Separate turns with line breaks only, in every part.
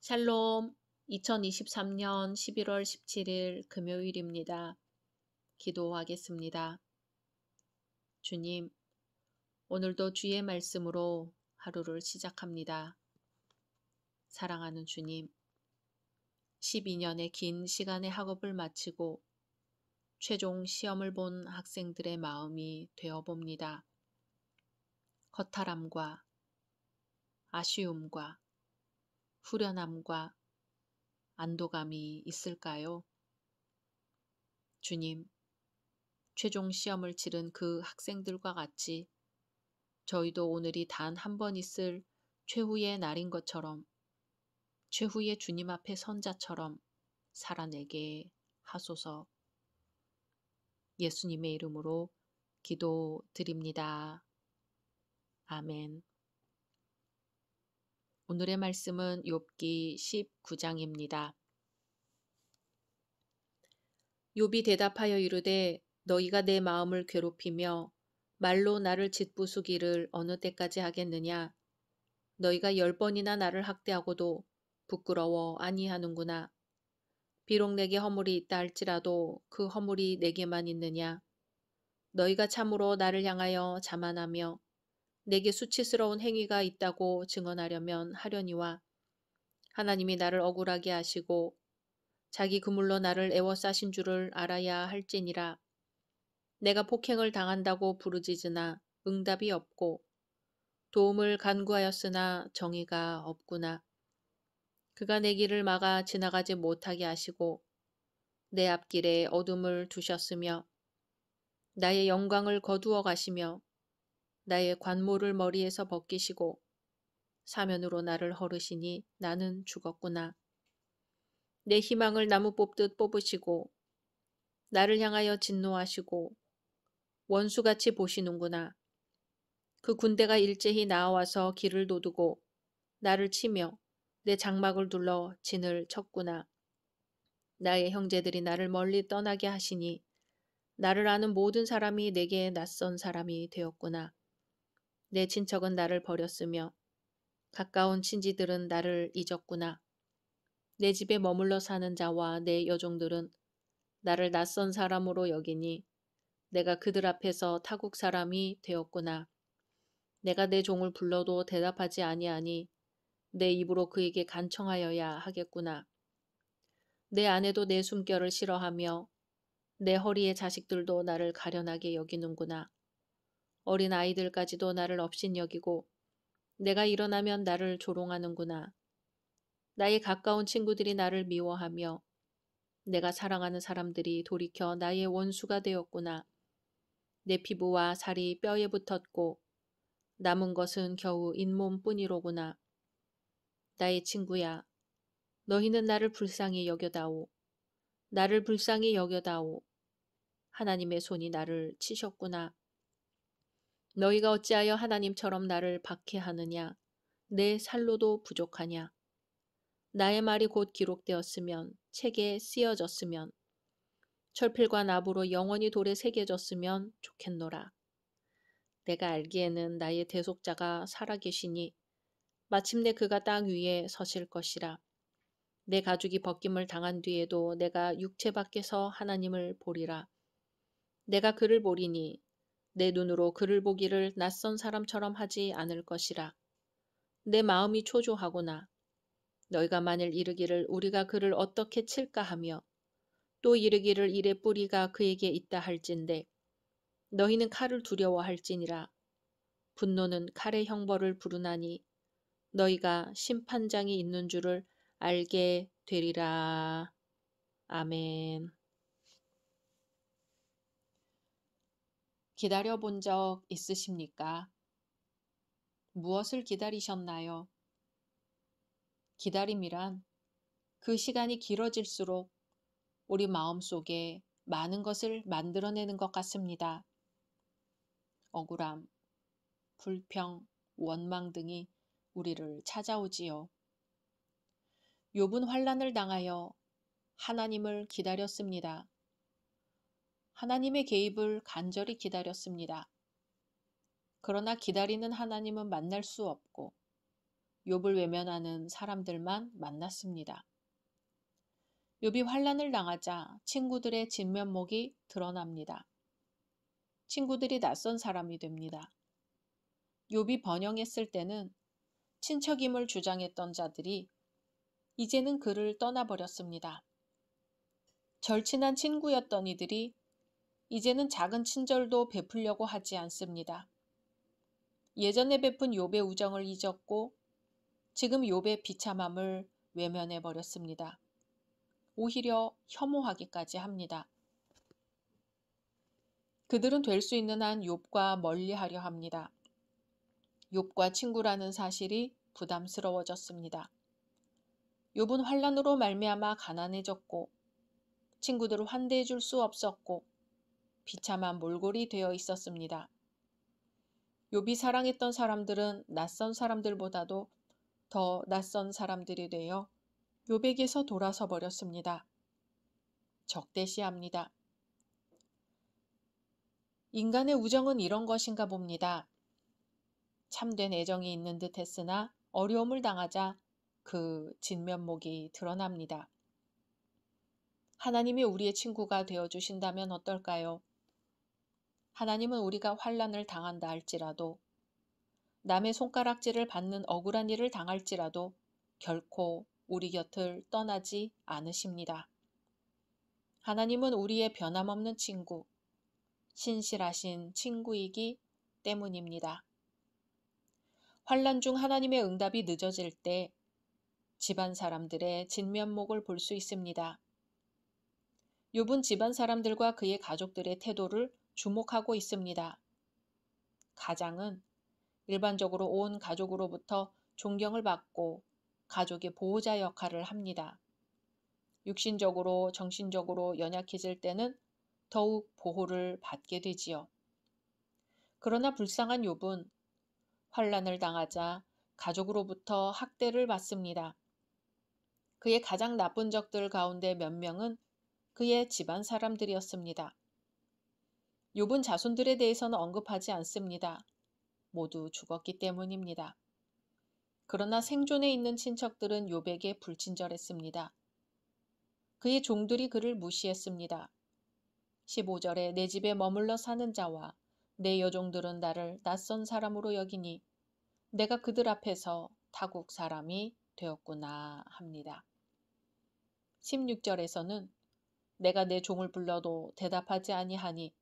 샬롬, 2023년 11월 17일 금요일입니다. 기도하겠습니다. 주님, 오늘도 주의 말씀으로 하루를 시작합니다. 사랑하는 주님, 12년의 긴 시간의 학업을 마치고 최종 시험을 본 학생들의 마음이 되어봅니다. 허탈함과 아쉬움과 후련함과 안도감이 있을까요? 주님, 최종 시험을 치른 그 학생들과 같이 저희도 오늘이 단 한 번 있을 최후의 날인 것처럼 최후의 주님 앞에 선 자처럼 살아내게 하소서. 예수님의 이름으로 기도드립니다. 아멘. 오늘의 말씀은 욥기 19장입니다. 욥이 대답하여 이르되 너희가 내 마음을 괴롭히며 말로 나를 짓부수기를 어느 때까지 하겠느냐. 너희가 10번이나 나를 학대하고도 부끄러워 아니하는구나. 비록 내게 허물이 있다 할지라도 그 허물이 내게만 있느냐. 너희가 참으로 나를 향하여 자만하며 내게 수치스러운 행위가 있다고 증언하려면 하려니와 하나님이 나를 억울하게 하시고 자기 그물로 나를 애워싸신 줄을 알아야 할지니라. 내가 폭행을 당한다고 부르짖으나 응답이 없고 도움을 간구하였으나 정의가 없구나. 그가 내 길을 막아 지나가지 못하게 하시고 내 앞길에 어둠을 두셨으며 나의 영광을 거두어 가시며 나의 관모를 머리에서 벗기시고 사면으로 나를 헐으시니 나는 죽었구나. 내 희망을 나무 뽑듯 뽑으시고 나를 향하여 진노하시고 원수같이 보시는구나. 그 군대가 일제히 나와서 길을 도두고 나를 치며 내 장막을 둘러 진을 쳤구나. 나의 형제들이 나를 멀리 떠나게 하시니 나를 아는 모든 사람이 내게 낯선 사람이 되었구나. 내 친척은 나를 버렸으며 가까운 친지들은 나를 잊었구나. 내 집에 머물러 사는 자와 내 여종들은 나를 낯선 사람으로 여기니 내가 그들 앞에서 타국 사람이 되었구나. 내가 내 종을 불러도 대답하지 아니하니 내 입으로 그에게 간청하여야 하겠구나. 내 아내도 내 숨결을 싫어하며 내 허리의 자식들도 나를 가련하게 여기는구나. 어린 아이들까지도 나를 업신여기고 내가 일어나면 나를 조롱하는구나. 나의 가까운 친구들이 나를 미워하며 내가 사랑하는 사람들이 돌이켜 나의 원수가 되었구나. 내 피부와 살이 뼈에 붙었고 남은 것은 겨우 잇몸뿐이로구나. 나의 친구야, 너희는 나를 불쌍히 여겨다오. 나를 불쌍히 여겨다오. 하나님의 손이 나를 치셨구나. 너희가 어찌하여 하나님처럼 나를 박해하느냐. 내 살로도 부족하냐. 나의 말이 곧 기록되었으면, 책에 쓰여졌으면, 철필과 납으로 영원히 돌에 새겨졌으면 좋겠노라. 내가 알기에는 나의 대속자가 살아계시니 마침내 그가 땅 위에 서실 것이라. 내 가죽이 벗김을 당한 뒤에도 내가 육체 밖에서 하나님을 보리라. 내가 그를 보리니 내 눈으로 그를 보기를 낯선 사람처럼 하지 않을 것이라. 내 마음이 초조하구나. 너희가 만일 이르기를 우리가 그를 어떻게 칠까 하며 또 이르기를 이래 뿌리가 그에게 있다 할진대 너희는 칼을 두려워할지니라. 분노는 칼의 형벌을 부르나니 너희가 심판장이 있는 줄을 알게 되리라. 아멘. 기다려본 적 있으십니까? 무엇을 기다리셨나요? 기다림이란 그 시간이 길어질수록 우리 마음속에 많은 것을 만들어내는 것 같습니다. 억울함, 불평, 원망 등이 우리를 찾아오지요. 욥은 환난을 당하여 하나님을 기다렸습니다. 하나님의 개입을 간절히 기다렸습니다. 그러나 기다리는 하나님은 만날 수 없고 욥을 외면하는 사람들만 만났습니다. 욥이 환난을 당하자 친구들의 진면목이 드러납니다. 친구들이 낯선 사람이 됩니다. 욥이 번영했을 때는 친척임을 주장했던 자들이 이제는 그를 떠나버렸습니다. 절친한 친구였던 이들이 이제는 작은 친절도 베풀려고 하지 않습니다. 예전에 베푼 욥의 우정을 잊었고 지금 욥의 비참함을 외면해 버렸습니다. 오히려 혐오하기까지 합니다. 그들은 될 수 있는 한 욥과 멀리하려 합니다. 욥과 친구라는 사실이 부담스러워졌습니다. 욥은 환난으로 말미암아 가난해졌고 친구들을 환대해 줄 수 없었고 비참한 몰골이 되어 있었습니다. 욥이 사랑했던 사람들은 낯선 사람들보다도 더 낯선 사람들이 되어 욥에게서 돌아서 버렸습니다. 적대시합니다. 인간의 우정은 이런 것인가 봅니다. 참된 애정이 있는 듯 했으나 어려움을 당하자 그 진면목이 드러납니다. 하나님이 우리의 친구가 되어주신다면 어떨까요? 하나님은 우리가 환난을 당한다 할지라도 남의 손가락질을 받는 억울한 일을 당할지라도 결코 우리 곁을 떠나지 않으십니다. 하나님은 우리의 변함없는 친구, 신실하신 친구이기 때문입니다. 환난 중 하나님의 응답이 늦어질 때 집안 사람들의 진면목을 볼 수 있습니다. 욥은 집안 사람들과 그의 가족들의 태도를 주목하고 있습니다. 가장은 일반적으로 온 가족으로부터 존경을 받고 가족의 보호자 역할을 합니다. 육신적으로 정신적으로 연약해질 때는 더욱 보호를 받게 되지요. 그러나 불쌍한 욥은 환난을 당하자 가족으로부터 학대를 받습니다. 그의 가장 나쁜 적들 가운데 몇 명은 그의 집안 사람들이었습니다. 욥은 자손들에 대해서는 언급하지 않습니다. 모두 죽었기 때문입니다. 그러나 생존해 있는 친척들은 욥에게 불친절했습니다. 그의 종들이 그를 무시했습니다. 15절에 내 집에 머물러 사는 자와 내 여종들은 나를 낯선 사람으로 여기니 내가 그들 앞에서 타국 사람이 되었구나 합니다. 16절에서는 내가 내 종을 불러도 대답하지 아니하니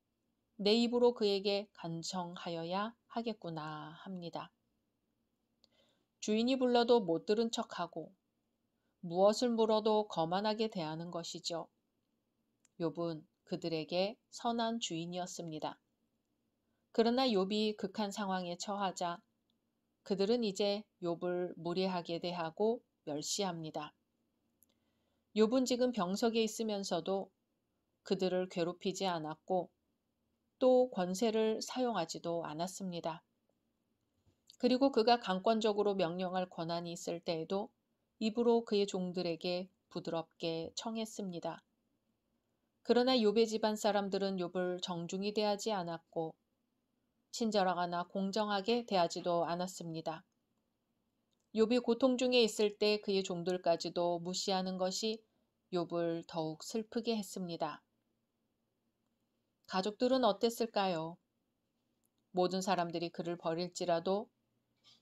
내 입으로 그에게 간청하여야 하겠구나 합니다. 주인이 불러도 못 들은 척하고 무엇을 물어도 거만하게 대하는 것이죠. 욥은 그들에게 선한 주인이었습니다. 그러나 욥이 극한 상황에 처하자 그들은 이제 욥을 무례하게 대하고 멸시합니다. 욥은 지금 병석에 있으면서도 그들을 괴롭히지 않았고 또 권세를 사용하지도 않았습니다. 그리고 그가 강권적으로 명령할 권한이 있을 때에도 입으로 그의 종들에게 부드럽게 청했습니다. 그러나 욥의 집안 사람들은 욥을 정중히 대하지 않았고 친절하거나 공정하게 대하지도 않았습니다. 욥이 고통 중에 있을 때 그의 종들까지도 무시하는 것이 욥을 더욱 슬프게 했습니다. 가족들은 어땠을까요? 모든 사람들이 그를 버릴지라도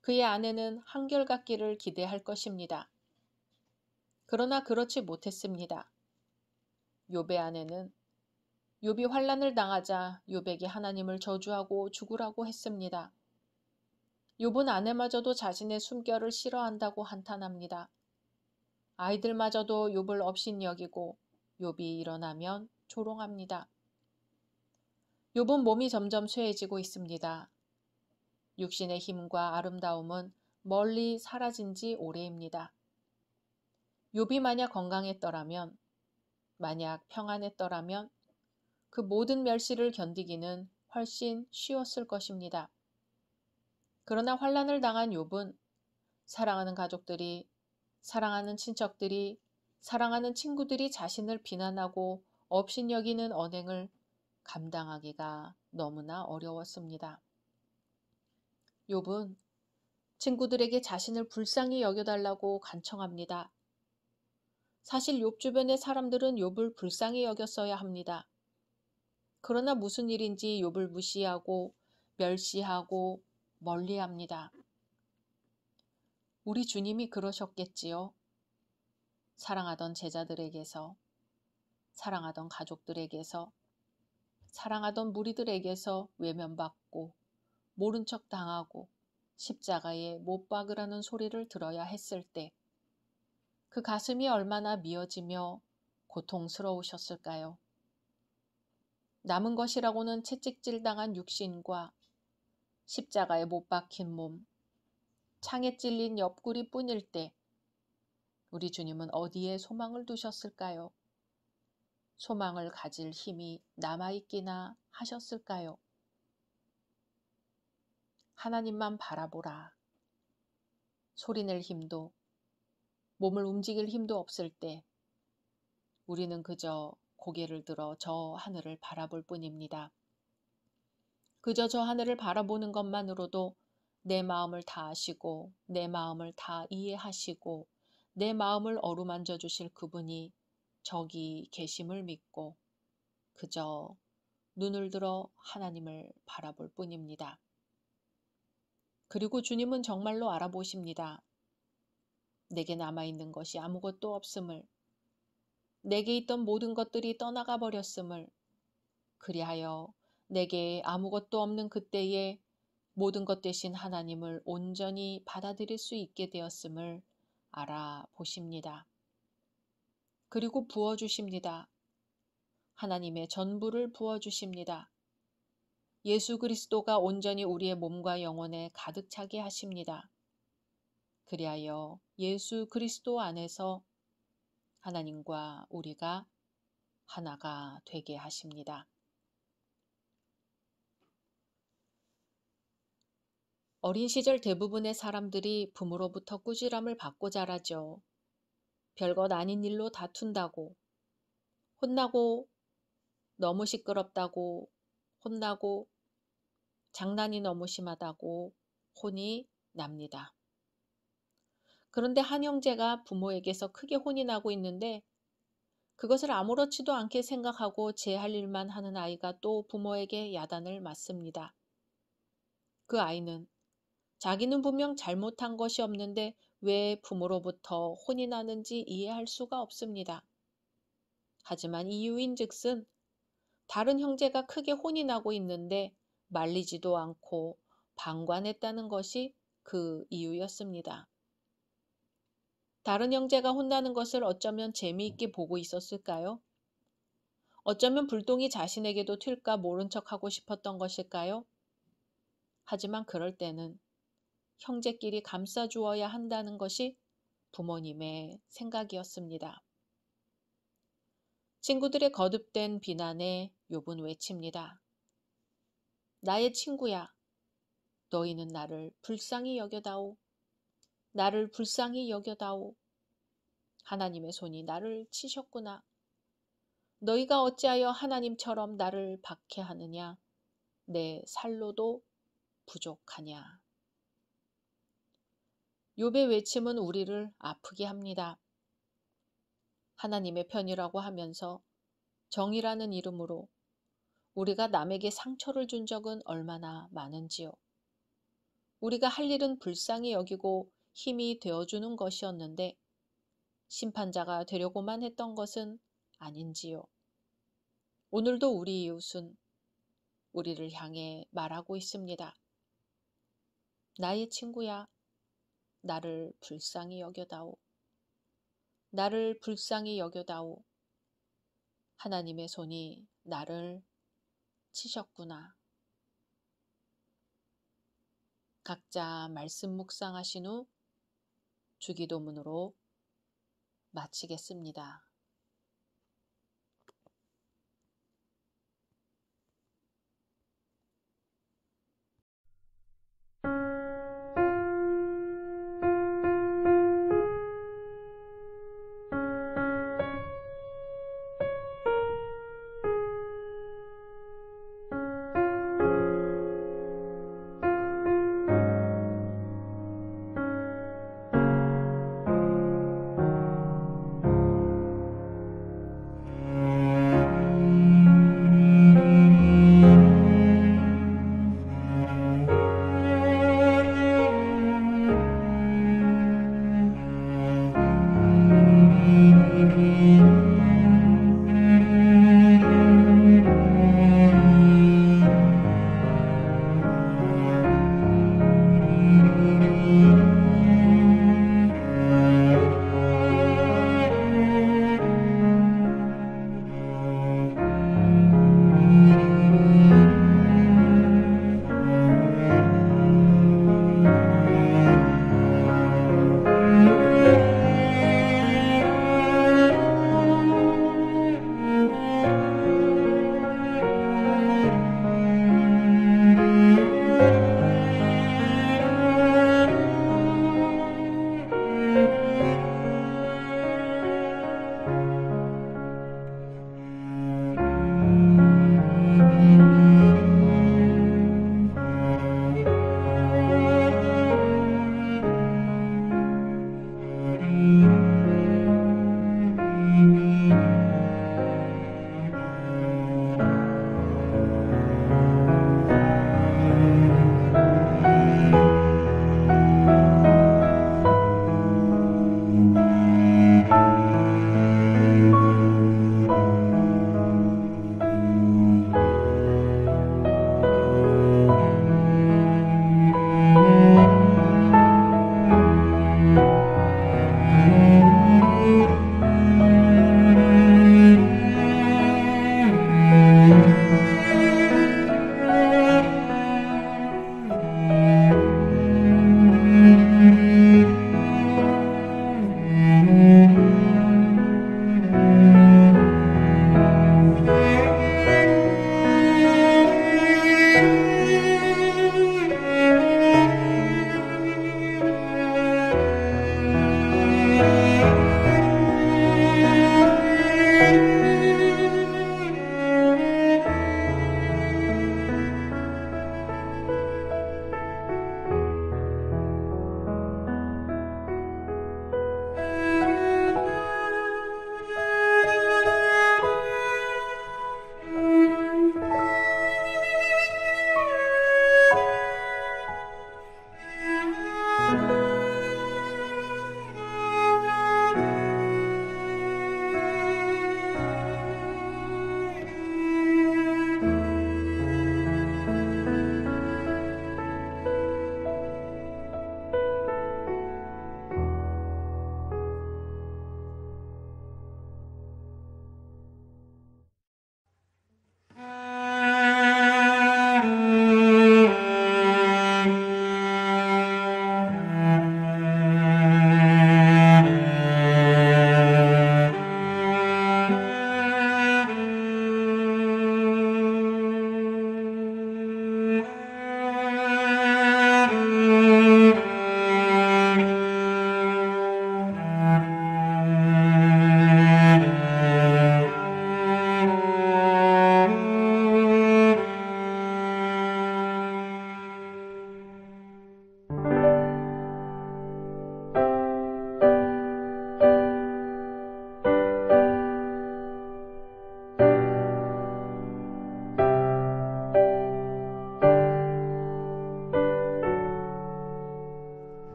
그의 아내는 한결같기를 기대할 것입니다. 그러나 그렇지 못했습니다. 욥의 아내는 욥이 환난을 당하자 욥에게 하나님을 저주하고 죽으라고 했습니다. 욥은 아내마저도 자신의 숨결을 싫어한다고 한탄합니다. 아이들마저도 욥을 업신여기고 욥이 일어나면 조롱합니다. 욥은 몸이 점점 쇠해지고 있습니다. 육신의 힘과 아름다움은 멀리 사라진 지 오래입니다. 욥이 만약 건강했더라면, 만약 평안했더라면 그 모든 멸시를 견디기는 훨씬 쉬웠을 것입니다. 그러나 환난을 당한 욥은 사랑하는 가족들이, 사랑하는 친척들이, 사랑하는 친구들이 자신을 비난하고 업신여기는 언행을 감당하기가 너무나 어려웠습니다. 욥은 친구들에게 자신을 불쌍히 여겨달라고 간청합니다. 사실 욥 주변의 사람들은 욥을 불쌍히 여겼어야 합니다. 그러나 무슨 일인지 욥을 무시하고 멸시하고 멀리합니다. 우리 주님이 그러셨겠지요. 사랑하던 제자들에게서, 사랑하던 가족들에게서, 사랑하던 무리들에게서 외면받고 모른 척 당하고 십자가에 못 박으라는 소리를 들어야 했을 때 그 가슴이 얼마나 미어지며 고통스러우셨을까요? 남은 것이라고는 채찍질 당한 육신과 십자가에 못 박힌 몸, 창에 찔린 옆구리 뿐일 때 우리 주님은 어디에 소망을 두셨을까요? 소망을 가질 힘이 남아있기나 하셨을까요? 하나님만 바라보라. 소리낼 힘도, 몸을 움직일 힘도 없을 때 우리는 그저 고개를 들어 저 하늘을 바라볼 뿐입니다. 그저 저 하늘을 바라보는 것만으로도 내 마음을 다 아시고 내 마음을 다 이해하시고 내 마음을 어루만져 주실 그분이 저기 계심을 믿고 그저 눈을 들어 하나님을 바라볼 뿐입니다. 그리고 주님은 정말로 알아보십니다. 내게 남아있는 것이 아무것도 없음을, 내게 있던 모든 것들이 떠나가 버렸음을, 그리하여 내게 아무것도 없는 그때에 모든 것 대신 하나님을 온전히 받아들일 수 있게 되었음을 알아보십니다. 그리고 부어주십니다. 하나님의 전부를 부어주십니다. 예수 그리스도가 온전히 우리의 몸과 영혼에 가득 차게 하십니다. 그리하여 예수 그리스도 안에서 하나님과 우리가 하나가 되게 하십니다. 어린 시절 대부분의 사람들이 부모로부터 꾸지람을 받고 자라죠. 별것 아닌 일로 다툰다고, 혼나고, 너무 시끄럽다고, 혼나고, 장난이 너무 심하다고 혼이 납니다. 그런데 한 형제가 부모에게서 크게 혼이 나고 있는데 그것을 아무렇지도 않게 생각하고 제 할 일만 하는 아이가 또 부모에게 야단을 맞습니다. 그 아이는 자기는 분명 잘못한 것이 없는데 왜 부모로부터 혼이 나는지 이해할 수가 없습니다. 하지만 이유인즉슨 다른 형제가 크게 혼이 나고 있는데 말리지도 않고 방관했다는 것이 그 이유였습니다. 다른 형제가 혼나는 것을 어쩌면 재미있게 보고 있었을까요? 어쩌면 불똥이 자신에게도 튈까 모른 척하고 싶었던 것일까요? 하지만 그럴 때는 형제끼리 감싸주어야 한다는 것이 부모님의 생각이었습니다. 친구들의 거듭된 비난에 욥은 외칩니다. 나의 친구야, 너희는 나를 불쌍히 여겨다오. 나를 불쌍히 여겨다오. 하나님의 손이 나를 치셨구나. 너희가 어찌하여 하나님처럼 나를 박해하느냐? 내 살로도 부족하냐? 욥의 외침은 우리를 아프게 합니다. 하나님의 편이라고 하면서 정의라는 이름으로 우리가 남에게 상처를 준 적은 얼마나 많은지요. 우리가 할 일은 불쌍히 여기고 힘이 되어주는 것이었는데 심판자가 되려고만 했던 것은 아닌지요. 오늘도 우리 이웃은 우리를 향해 말하고 있습니다. 나의 친구야, 나를 불쌍히 여겨다오. 나를 불쌍히 여겨다오. 하나님의 손이 나를 치셨구나. 각자 말씀 묵상하신 후 주기도문으로 마치겠습니다.